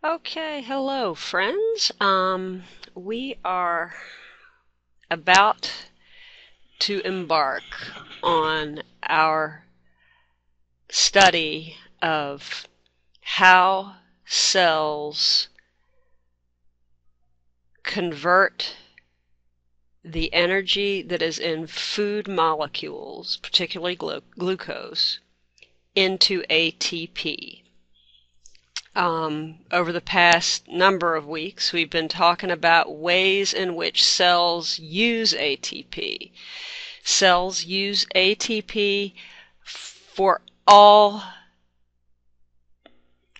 Okay, hello friends. We are about to embark on our study of how cells convert the energy that is in food molecules, particularly glucose, into ATP. Over the past number of weeks, we've been talking about ways in which cells use ATP. Cells use ATP for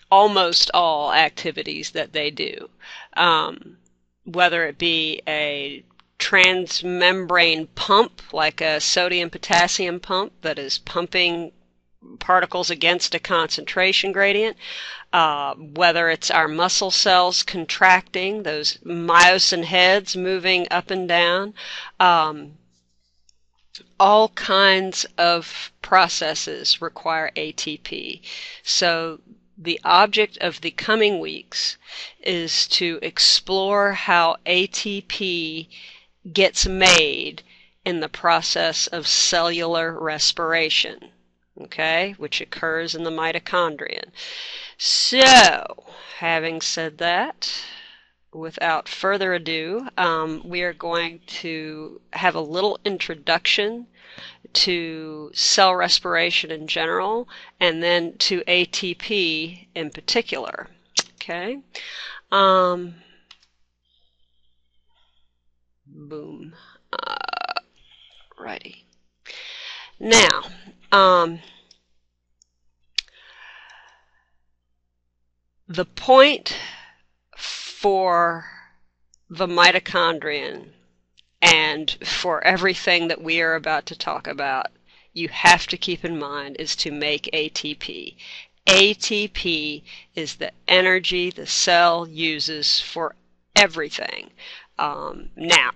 almost all activities that they do, whether it be a transmembrane pump, like a sodium-potassium pump that is pumping particles against a concentration gradient, whether it's our muscle cells contracting, those myosin heads moving up and down, all kinds of processes require ATP. So the object of the coming weeks is to explore how ATP gets made in the process of cellular respiration, okay, which occurs in the mitochondrion. So, having said that, without further ado, we are going to have a little introduction to cell respiration in general, and then to ATP in particular. Okay? Boom. Righty. Now, the point for the mitochondrion and for everything that we are about to talk about, you have to keep in mind, is to make ATP. ATP is the energy the cell uses for everything. Now,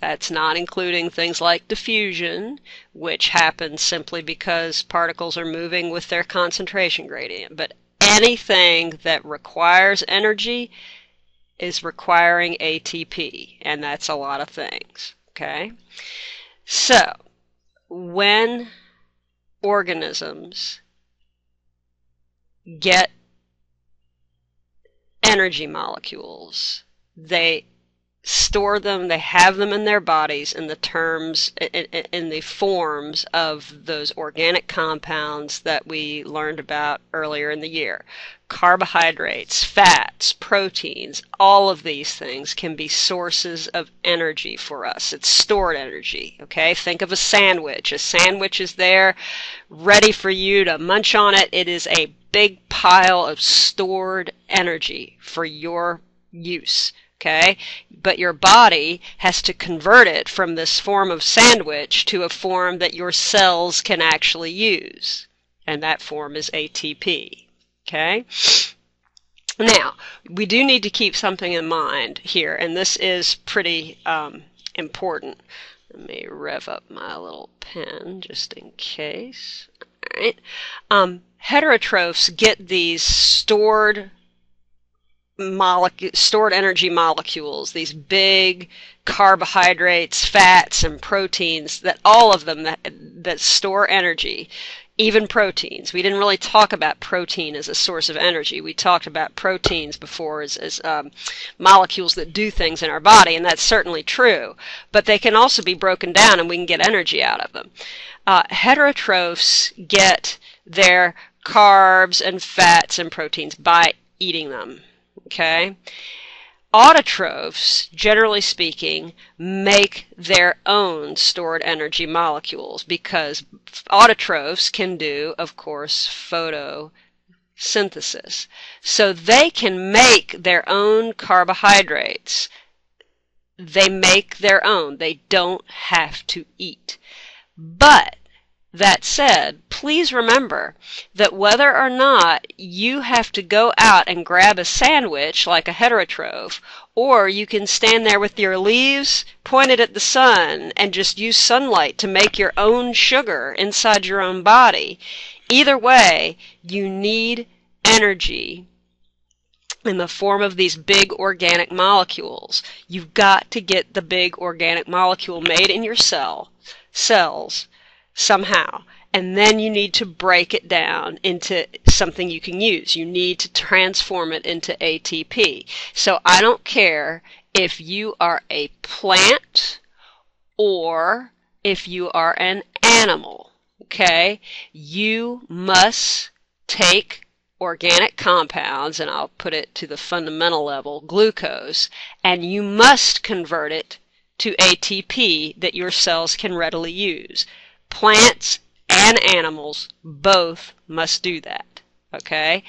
that's not including things like diffusion, which happens simply because particles are moving with their concentration gradient. But anything that requires energy is requiring ATP, and that's a lot of things, okay? So, when organisms get energy molecules, they store them, they have them in their bodies in the terms, in the forms of those organic compounds that we learned about earlier in the year. Carbohydrates, fats, proteins, all of these things can be sources of energy for us. It's stored energy, okay? Think of a sandwich. A sandwich is there, ready for you to munch on it. It is a big pile of stored energy for your use. Okay, but your body has to convert it from this form of sandwich to a form that your cells can actually use, and that form is ATP. Okay, now we do need to keep something in mind here, and this is pretty important. Let me rev up my little pen just in case. All right, heterotrophs get these stored energy molecules, these big carbohydrates, fats, and proteins, that all of them that store energy, even proteins. We didn't really talk about protein as a source of energy. We talked about proteins before as molecules that do things in our body, and that's certainly true. But they can also be broken down, and we can get energy out of them. Heterotrophs get their carbs and fats and proteins by eating them. Okay? Autotrophs, generally speaking, make their own stored energy molecules because autotrophs can do, of course, photosynthesis. So they can make their own carbohydrates. They make their own. They don't have to eat. But that said, please remember that whether or not you have to go out and grab a sandwich like a heterotroph, or you can stand there with your leaves pointed at the sun and just use sunlight to make your own sugar inside your own body, either way, you need energy in the form of these big organic molecules. You've got to get the big organic molecule made in your cells somehow. And then you need to break it down into something you can use. You need to transform it into ATP. So I don't care if you are a plant or if you are an animal, okay? You must take organic compounds, and I'll put it to the fundamental level, glucose, and you must convert it to ATP that your cells can readily use. Plants and animals both must do that, okay?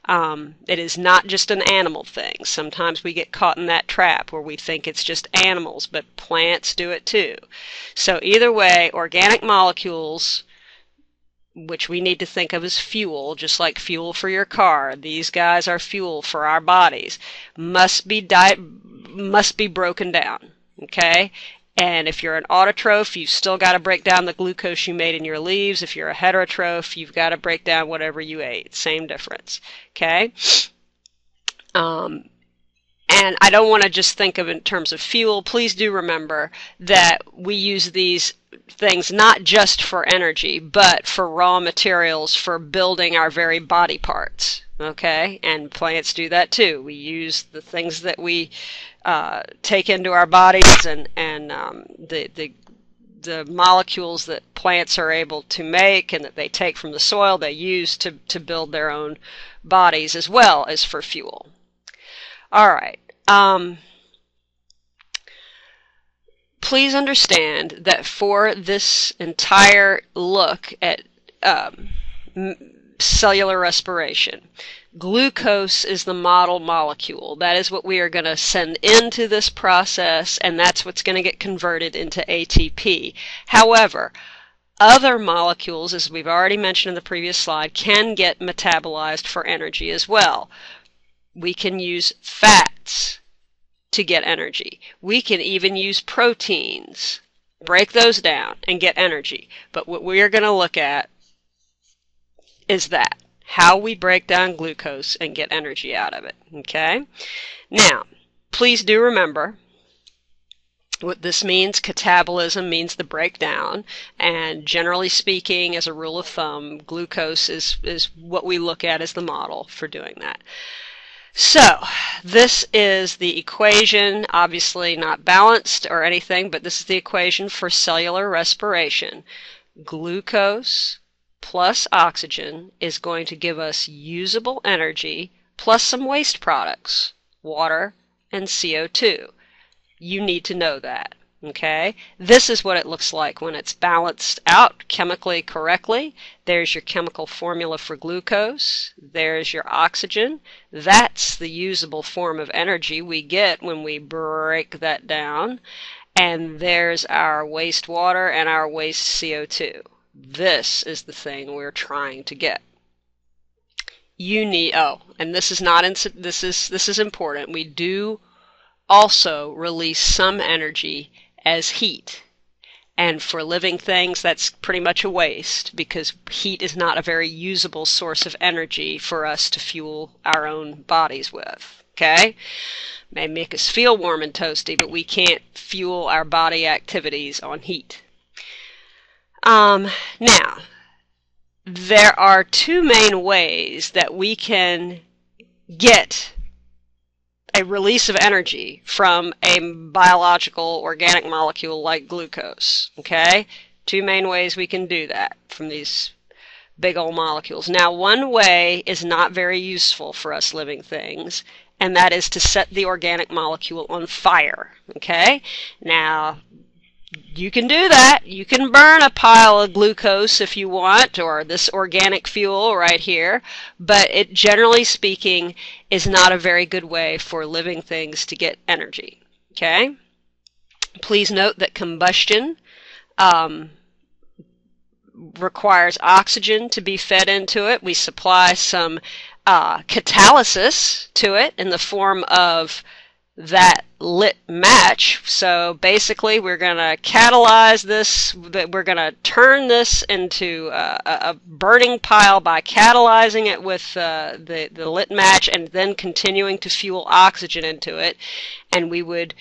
It is not just an animal thing. Sometimes we get caught in that trap where we think it's just animals, but plants do it too. So either way, organic molecules, which we need to think of as fuel, just like fuel for your car. These guys are fuel for our bodies. Must be broken down, okay? And if you're an autotroph, you've still got to break down the glucose you made in your leaves. If you're a heterotroph, you've got to break down whatever you ate. Same difference, okay? And I don't want to just think of it in terms of fuel. Please do remember that we use these things not just for energy, but for raw materials for building our very body parts, okay? And plants do that too. We use the things that we take into our bodies and the molecules that plants are able to make and that they take from the soil, they use to build their own bodies as well as for fuel. All right. Please understand that for this entire look at cellular respiration, glucose is the model molecule. That is what we are going to send into this process, and that's what's going to get converted into ATP. However, other molecules, as we've already mentioned in the previous slide, can get metabolized for energy as well. We can use fats to get energy. We can even use proteins, break those down, and get energy. But what we are going to look at is that, how we break down glucose and get energy out of it, okay? Now, please do remember what this means. Catabolism means the breakdown, and generally speaking, as a rule of thumb, glucose is what we look at as the model for doing that. So, this is the equation, obviously not balanced or anything, but this is the equation for cellular respiration. Glucose plus oxygen is going to give us usable energy plus some waste products, water and CO2. You need to know that, okay? This is what it looks like when it's balanced out chemically correctly. There's your chemical formula for glucose. There's your oxygen. That's the usable form of energy we get when we break that down. And there's our waste water and our waste CO2. This is the thing we're trying to get. You need, and this is not, this is important. We do also release some energy as heat. And for living things, that's pretty much a waste, because heat is not a very usable source of energy for us to fuel our own bodies with, okay? May make us feel warm and toasty, but we can't fuel our body activities on heat. Now, there are two main ways that we can get a release of energy from a biological organic molecule like glucose, okay? Two main ways we can do that from these big old molecules. Now, one way is not very useful for us living things, and that is to set the organic molecule on fire, okay? Now, you can do that. You can burn a pile of glucose if you want, or this organic fuel right here, but it, generally speaking, is not a very good way for living things to get energy, okay? Please note that combustion requires oxygen to be fed into it. We supply some catalysis to it in the form of that lit match. So basically we're going to catalyze this, we're going to turn this into a burning pile by catalyzing it with the lit match and then continuing to fuel oxygen into it. And we would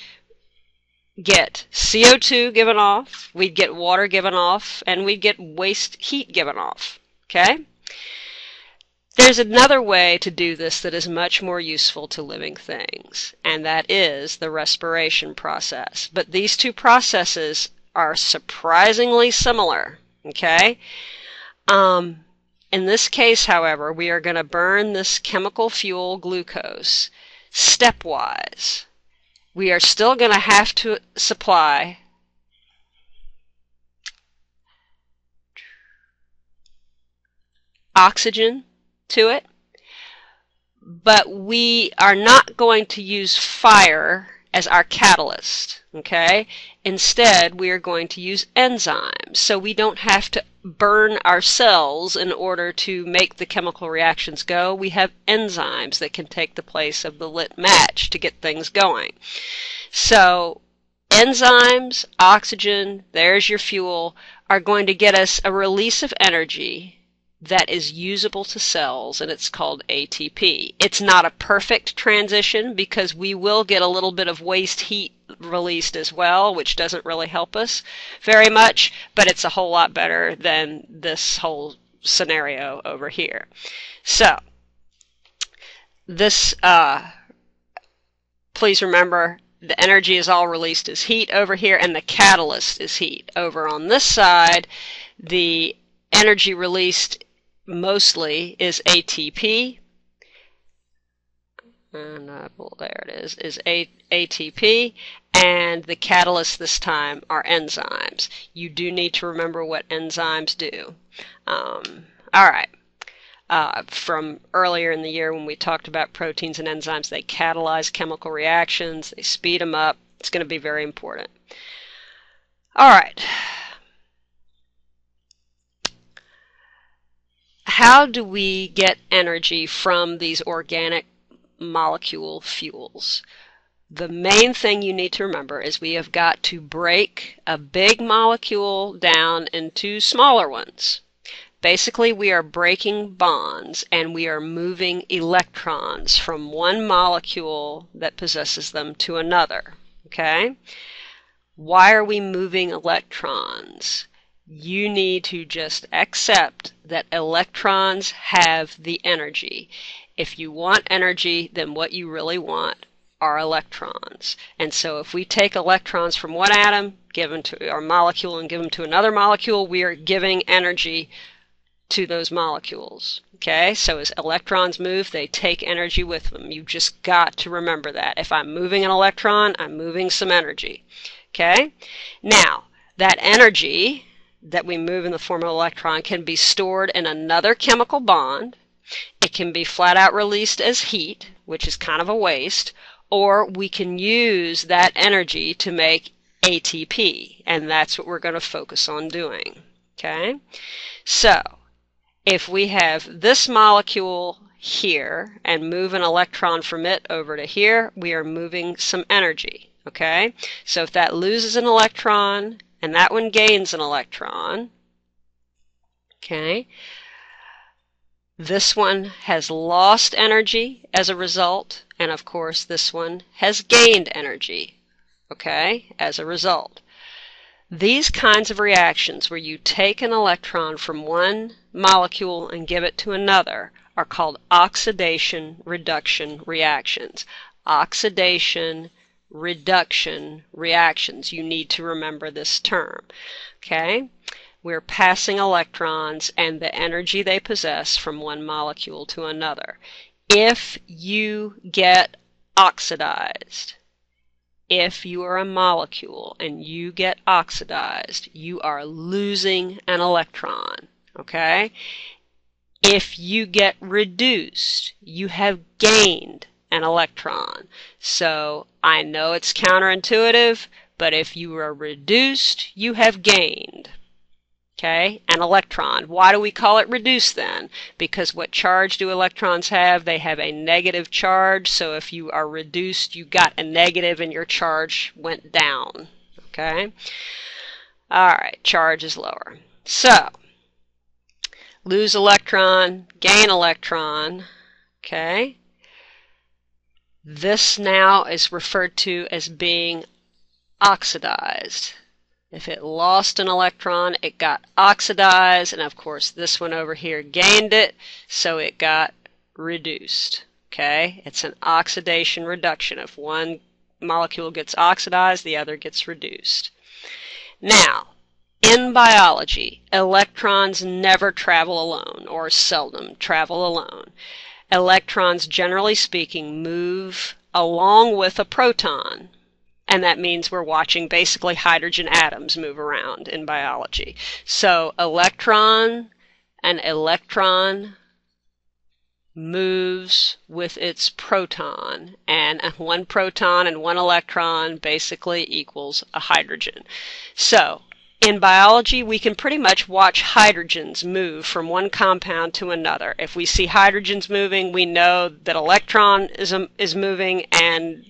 get CO2 given off, we'd get water given off, and we'd get waste heat given off. Okay? There's another way to do this that is much more useful to living things, and that is the respiration process. But these two processes are surprisingly similar. Okay? In this case, however, we are going to burn this chemical fuel glucose stepwise. We are still going to have to supply oxygen to it, but we are not going to use fire as our catalyst, okay? Instead, we are going to use enzymes, so we don't have to burn our cells in order to make the chemical reactions go. We have enzymes that can take the place of the lit match to get things going. So enzymes, oxygen, there's your fuel, are going to get us a release of energy that is usable to cells, and it's called ATP. It's not a perfect transition because we will get a little bit of waste heat released as well, which doesn't really help us very much, but it's a whole lot better than this whole scenario over here. So, this, please remember, the energy is all released as heat over here, and the catalyst is heat. Over on this side, the energy released mostly is ATP, and well, there it is ATP, and the catalyst this time are enzymes. You do need to remember what enzymes do. All right. From earlier in the year when we talked about proteins and enzymes, they catalyze chemical reactions, they speed them up. It's going to be very important. All right. How do we get energy from these organic molecule fuels? The main thing you need to remember is we have got to break a big molecule down into smaller ones. Basically, we are breaking bonds and we are moving electrons from one molecule that possesses them to another. Okay? Why are we moving electrons? You need to just accept that electrons have the energy. If you want energy, then what you really want are electrons. And so if we take electrons from one atom, give them to our molecule, and give them to another molecule, we are giving energy to those molecules. Okay, so as electrons move, they take energy with them. You've just got to remember that. If I'm moving an electron, I'm moving some energy. Okay, now that energy that we move in the form of an electron can be stored in another chemical bond. It can be flat out released as heat, which is kind of a waste, or we can use that energy to make ATP, and that's what we're going to focus on doing. Okay, so if we have this molecule here and move an electron from it over to here, we are moving some energy. Okay, so if that loses an electron and that one gains an electron, okay, this one has lost energy as a result, and of course this one has gained energy, okay, as a result. These kinds of reactions where you take an electron from one molecule and give it to another are called oxidation-reduction reactions. Oxidation-reduction reactions. You need to remember this term, okay? We're passing electrons and the energy they possess from one molecule to another. If you get oxidized, if you are a molecule and you get oxidized, you are losing an electron, okay? If you get reduced, you have gained an electron. So I know it's counterintuitive, but if you are reduced, you have gained. Okay, an electron. Why do we call it reduced then? Because what charge do electrons have? They have a negative charge, so if you are reduced, you got a negative and your charge went down. Okay? Alright, charge is lower. So, lose electron, gain electron. Okay? This now is referred to as being oxidized. If it lost an electron, it got oxidized, and of course this one over here gained it, so it got reduced. Okay? It's an oxidation reduction. If one molecule gets oxidized, the other gets reduced. Now, in biology, electrons never travel alone, or seldom travel alone. Electrons, generally speaking, move along with a proton. And that means we're watching basically hydrogen atoms move around in biology. So an electron moves with its proton. And one proton and one electron basically equals a hydrogen. So in biology, we can pretty much watch hydrogens move from one compound to another. If we see hydrogens moving, we know that electron is moving and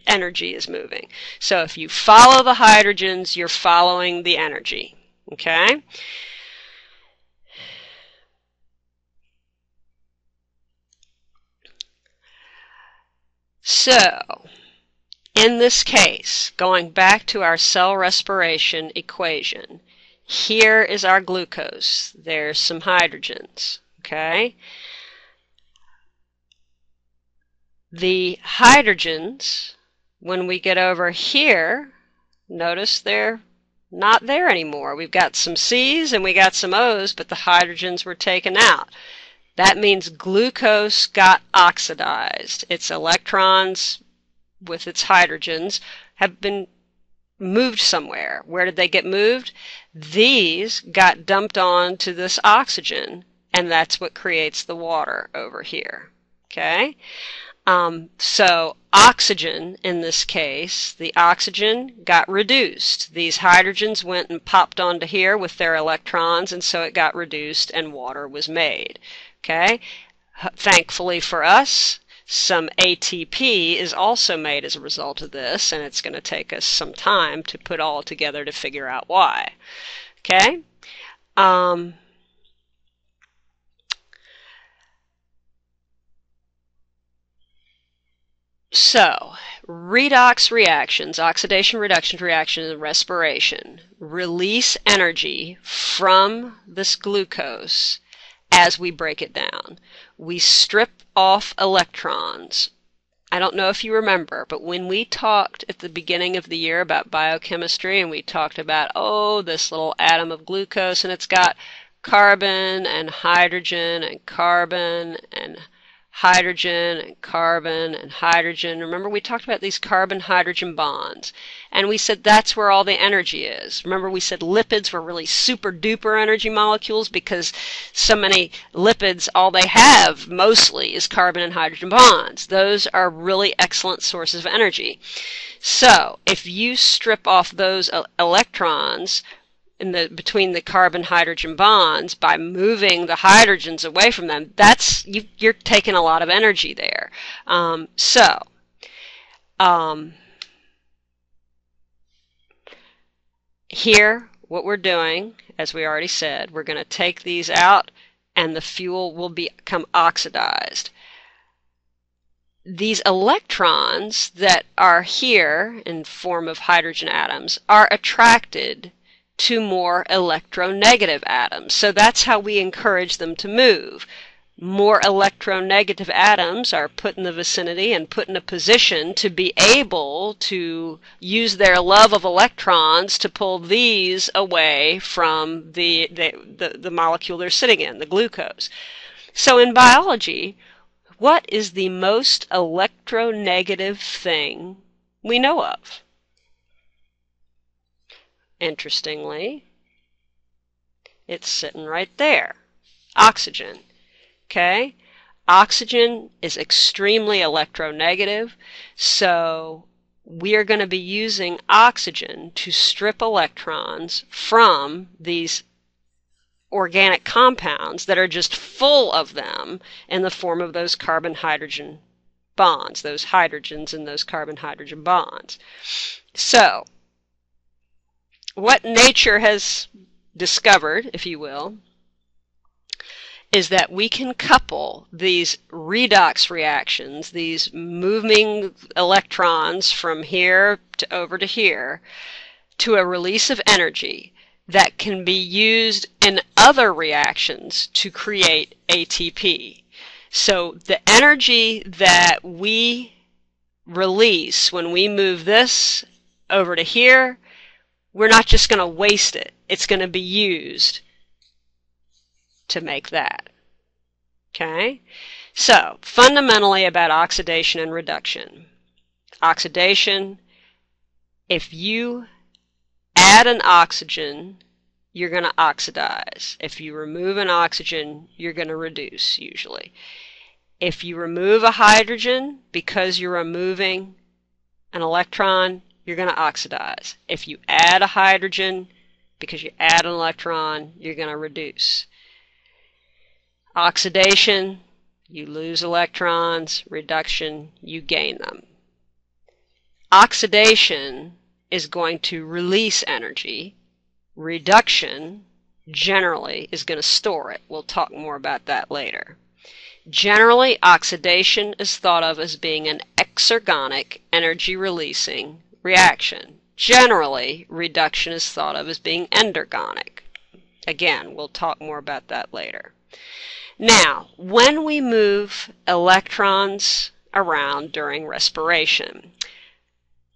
energy is moving. So if you follow the hydrogens, you're following the energy. Okay? So, in this case, going back to our cell respiration equation, here is our glucose. There's some hydrogens. Okay? The hydrogens, when we get over here, notice they're not there anymore. We've got some C's and we got some O's, but the hydrogens were taken out. That means glucose got oxidized. Its electrons with its hydrogens have been moved somewhere. Where did they get moved? These got dumped onto this oxygen, and that's what creates the water over here. Okay? So oxygen, in this case, the oxygen got reduced. These hydrogens went and popped onto here with their electrons, and so it got reduced and water was made. Okay? Thankfully for us, some ATP is also made as a result of this, and it's going to take us some time to put all together to figure out why. Okay? So, redox reactions, oxidation reduction reactions, and respiration release energy from this glucose as we break it down. We strip off electrons. I don't know if you remember, but when we talked at the beginning of the year about biochemistry and we talked about, oh, this little atom of glucose and it's got carbon and hydrogen and carbon and hydrogen and carbon and hydrogen. Remember, we talked about these carbon-hydrogen bonds, and we said that's where all the energy is. Remember, we said lipids were really super-duper energy molecules because so many lipids, all they have mostly is carbon and hydrogen bonds. Those are really excellent sources of energy. So, if you strip off those electrons between the carbon-hydrogen bonds by moving the hydrogens away from them, you're taking a lot of energy there. Here, what we're doing, as we already said, we're going to take these out and the fuel will become oxidized. These electrons that are here in form of hydrogen atoms are attracted to more electronegative atoms. So that's how we encourage them to move. More electronegative atoms are put in the vicinity and put in a position to be able to use their love of electrons to pull these away from the molecule they're sitting in, the glucose. So in biology, what is the most electronegative thing we know of? Interestingly, it's sitting right there. Oxygen. Okay? Oxygen is extremely electronegative, so we are going to be using oxygen to strip electrons from these organic compounds that are just full of them in the form of those carbon-hydrogen bonds, those hydrogens in those carbon-hydrogen bonds. So, what nature has discovered, if you will, is that we can couple these redox reactions, these moving electrons from here to over to here, to a release of energy that can be used in other reactions to create ATP. So the energy that we release when we move this over to here, we're not just going to waste it. It's going to be used to make that. Okay? So, fundamentally about oxidation and reduction. Oxidation, if you add an oxygen, you're going to oxidize. If you remove an oxygen, you're going to reduce, usually. If you remove a hydrogen, because you're removing an electron, you're going to oxidize. If you add a hydrogen, because you add an electron, you're going to reduce. Oxidation, you lose electrons. Reduction, you gain them. Oxidation is going to release energy. Reduction, generally, is going to store it. We'll talk more about that later. Generally, oxidation is thought of as being an exergonic, energy-releasing reaction. Generally, reduction is thought of as being endergonic. Again, we'll talk more about that later. Now, when we move electrons around during respiration,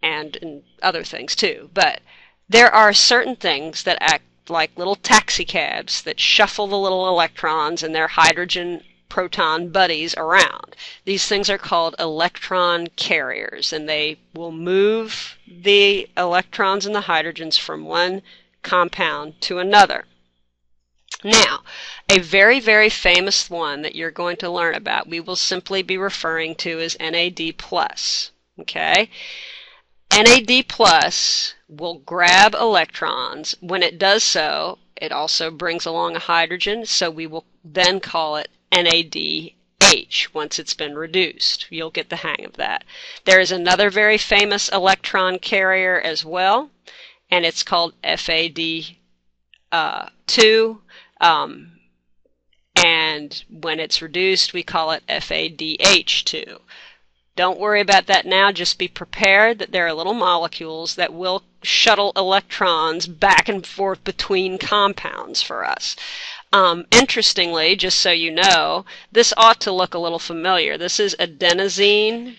and in other things too, but there are certain things that act like little taxi cabs that shuffle the little electrons and their hydrogen proton buddies around. These things are called electron carriers, and they will move the electrons and the hydrogens from one compound to another. Now, a very, very famous one that you're going to learn about, we will simply be referring to as NAD+. Okay? NAD+ will grab electrons. When it does so, it also brings along a hydrogen, so we will then call it NADH once it's been reduced. You'll get the hang of that. There is another very famous electron carrier as well, and it's called FAD2. And when it's reduced, we call it FADH2. Don't worry about that now. Just be prepared that there are little molecules that will shuttle electrons back and forth between compounds for us. Interestingly, just so you know, this ought to look a little familiar. This is adenosine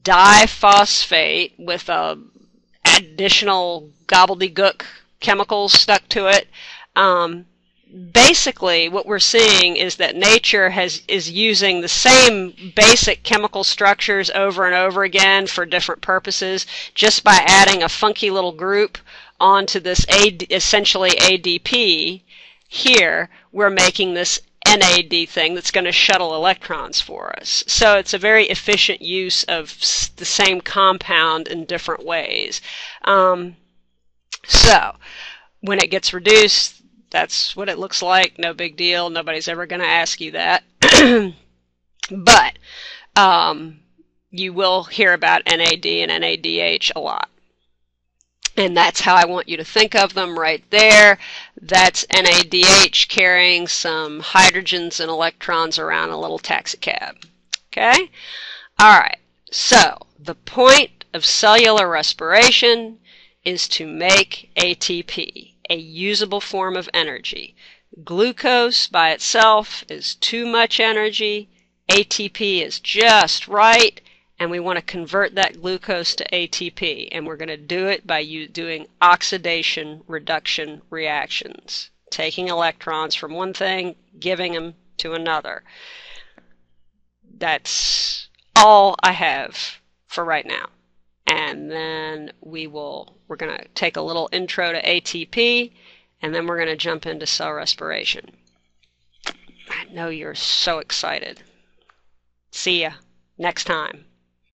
diphosphate with a additional gobbledygook chemicals stuck to it. Basically, what we're seeing is that nature is using the same basic chemical structures over and over again for different purposes, just by adding a funky little group onto this essentially ADP. Here, we're making this NAD thing that's going to shuttle electrons for us. So it's a very efficient use of the same compound in different ways. So, when it gets reduced, that's what it looks like. No big deal. Nobody's ever going to ask you that. But you will hear about NAD and NADH a lot. And that's how I want you to think of them right there. That's NADH carrying some hydrogens and electrons around a little taxicab. Okay? All right. So, the point of cellular respiration is to make ATP, a usable form of energy. Glucose by itself is too much energy. ATP is just right. And we want to convert that glucose to ATP. And we're going to do it by doing oxidation reduction reactions. Taking electrons from one thing, giving them to another. That's all I have for right now. And then we're going to take a little intro to ATP, and then we're going to jump into cell respiration. I know you're so excited. See ya next time.